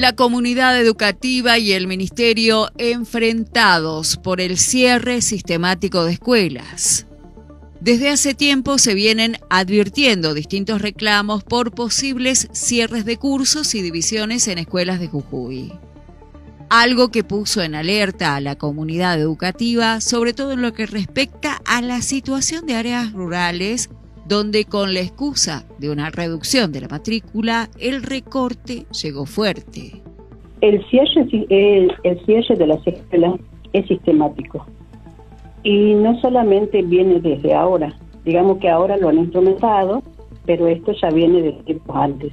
La comunidad educativa y el ministerio enfrentados por el cierre sistemático de escuelas. Desde hace tiempo se vienen advirtiendo distintos reclamos por posibles cierres de cursos y divisiones en escuelas de Jujuy. Algo que puso en alerta a la comunidad educativa, sobre todo en lo que respecta a la situación de áreas rurales, donde con la excusa de una reducción de la matrícula, el recorte llegó fuerte. El cierre de las escuelas es sistemático. Y no solamente viene desde ahora, digamos que ahora lo han implementado, pero esto ya viene de tiempos antes.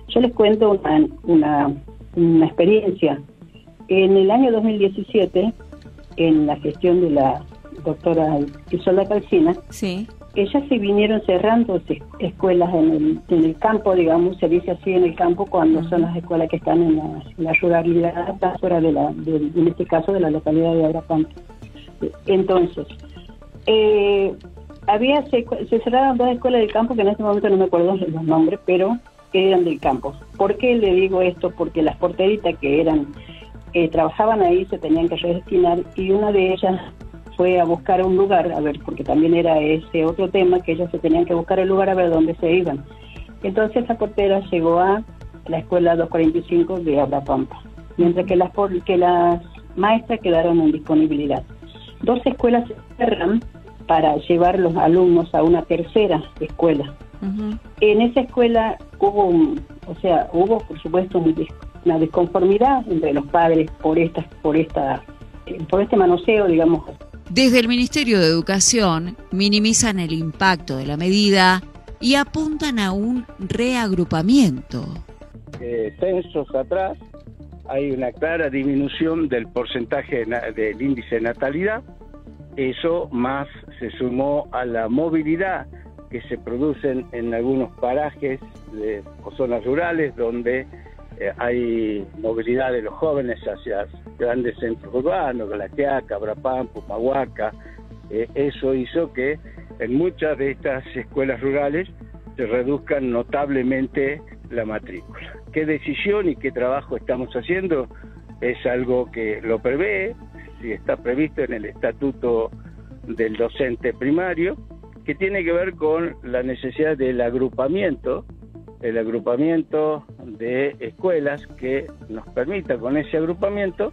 Yo les cuento una experiencia. En el año 2017, en la gestión de la doctora Isolda Calcina, sí, ellas se vinieron cerrando escuelas en el campo, digamos, se dice así en el campo cuando son las escuelas que están en la ruralidad, fuera en este caso de la localidad de Agrapampa. Entonces, se cerraron 2 escuelas del campo, que en este momento no me acuerdo los nombres, pero que eran del campo. ¿Por qué le digo esto? Porque las porteritas que trabajaban ahí se tenían que redestinar, y una de ellas fue a buscar un lugar, a ver, porque también era ese otro tema, que ellos se tenían que buscar el lugar a ver dónde se iban. Entonces esa portera llegó a la escuela 245 de Agrapampa, mientras que las maestras quedaron en disponibilidad. 2 escuelas se cerran para llevar los alumnos a una tercera escuela. Uh-huh. En esa escuela hubo por supuesto una disconformidad entre los padres por este manoseo, digamos. Desde el Ministerio de Educación minimizan el impacto de la medida y apuntan a un reagrupamiento. Censos atrás hay una clara disminución del porcentaje del índice de natalidad. Eso más se sumó a la movilidad que se producen en algunos parajes o zonas rurales donde hay movilidad de los jóvenes hacia grandes centros urbanos, La Quiaca, Agrapampa, Humahuaca. Eso hizo que en muchas de estas escuelas rurales se reduzcan notablemente la matrícula. ¿Qué decisión y qué trabajo estamos haciendo? Es algo que lo prevé, si está previsto en el estatuto del docente primario, que tiene que ver con la necesidad del agrupamiento de escuelas que nos permita con ese agrupamiento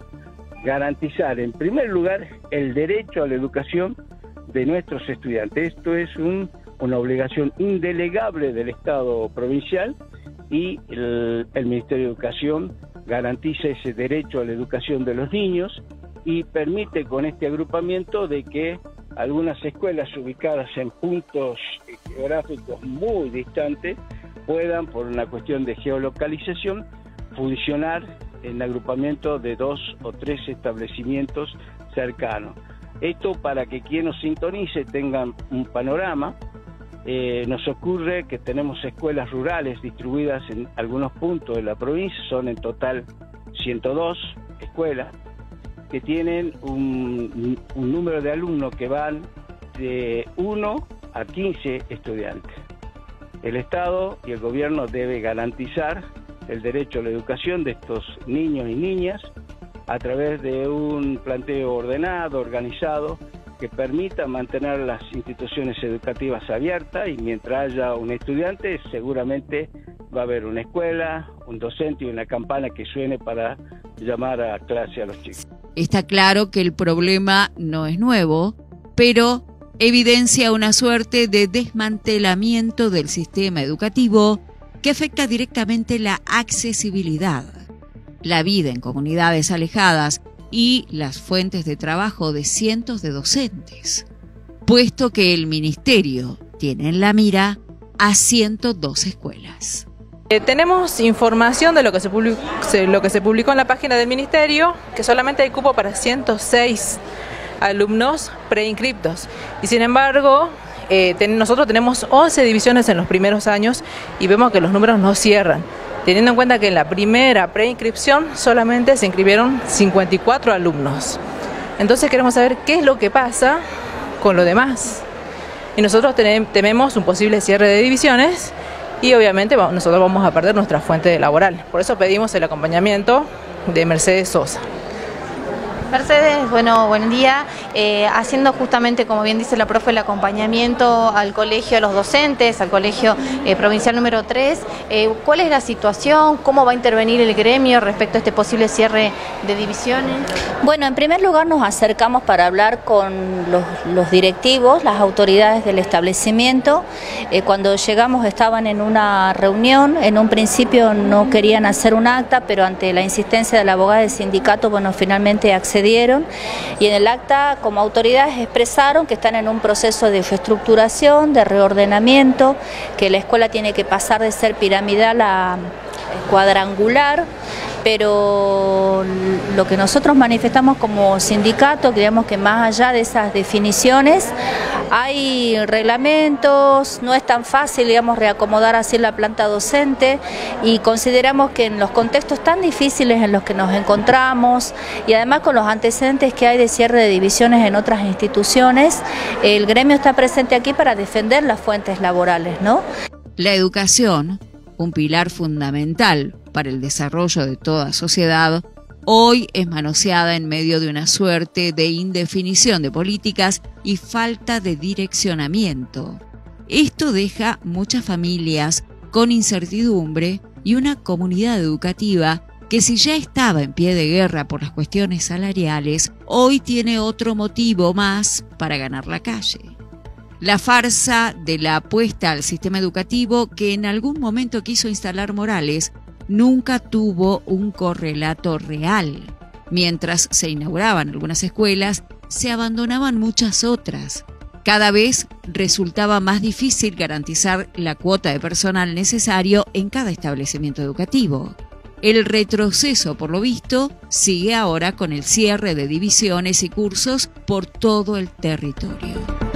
garantizar en primer lugar el derecho a la educación de nuestros estudiantes. Esto es una obligación indelegable del Estado provincial, y el Ministerio de Educación garantiza ese derecho a la educación de los niños y permite con este agrupamiento de que algunas escuelas ubicadas en puntos geográficos muy distantes puedan, por una cuestión de geolocalización, funcionar en agrupamiento de 2 o 3 establecimientos cercanos. Esto para que quien nos sintonice tengan un panorama. Nos ocurre que tenemos escuelas rurales distribuidas en algunos puntos de la provincia, son en total 102 escuelas, que tienen un número de alumnos que van de 1 a 15 estudiantes. El Estado y el gobierno debe garantizar el derecho a la educación de estos niños y niñas a través de un planteo ordenado, organizado, que permita mantener las instituciones educativas abiertas, y mientras haya un estudiante seguramente va a haber una escuela, un docente y una campana que suene para llamar a clase a los chicos. Está claro que el problema no es nuevo, pero evidencia una suerte de desmantelamiento del sistema educativo que afecta directamente la accesibilidad, la vida en comunidades alejadas y las fuentes de trabajo de cientos de docentes, puesto que el ministerio tiene en la mira a 102 escuelas. Tenemos información de lo que se publicó en la página del ministerio, que solamente hay cupo para 106 alumnos preinscriptos, y sin embargo nosotros tenemos 11 divisiones en los primeros años y vemos que los números no cierran, teniendo en cuenta que en la primera preinscripción solamente se inscribieron 54 alumnos. Entonces queremos saber qué es lo que pasa con lo demás, y nosotros tememos un posible cierre de divisiones y obviamente nosotros vamos a perder nuestra fuente laboral. Por eso pedimos el acompañamiento de Mercedes Sosa. Mercedes, bueno, buen día. Haciendo justamente, como bien dice la profe, el acompañamiento al colegio, a los docentes, al colegio provincial número 3, ¿cuál es la situación? ¿Cómo va a intervenir el gremio respecto a este posible cierre de divisiones? Bueno, en primer lugar nos acercamos para hablar con los directivos, las autoridades del establecimiento. Cuando llegamos estaban en una reunión, en un principio no querían hacer un acta, pero ante la insistencia de la abogada del sindicato, bueno, finalmente accedieron, y en el acta como autoridades expresaron que están en un proceso de reestructuración, de reordenamiento, que la escuela tiene que pasar de ser piramidal a cuadrangular, pero lo que nosotros manifestamos como sindicato, creemos que más allá de esas definiciones hay reglamentos, no es tan fácil, digamos, reacomodar así la planta docente, y consideramos que en los contextos tan difíciles en los que nos encontramos y además con los antecedentes que hay de cierre de divisiones en otras instituciones, el gremio está presente aquí para defender las fuentes laborales, ¿no? La educación, un pilar fundamental para el desarrollo de toda sociedad, hoy es manoseada en medio de una suerte de indefinición de políticas y falta de direccionamiento. Esto deja muchas familias con incertidumbre y una comunidad educativa que, si ya estaba en pie de guerra por las cuestiones salariales, hoy tiene otro motivo más para ganar la calle. La farsa de la apuesta al sistema educativo que en algún momento quiso instalar Morales nunca tuvo un correlato real. Mientras se inauguraban algunas escuelas, se abandonaban muchas otras. Cada vez resultaba más difícil garantizar la cuota de personal necesario en cada establecimiento educativo. El retroceso, por lo visto, sigue ahora con el cierre de divisiones y cursos por todo el territorio.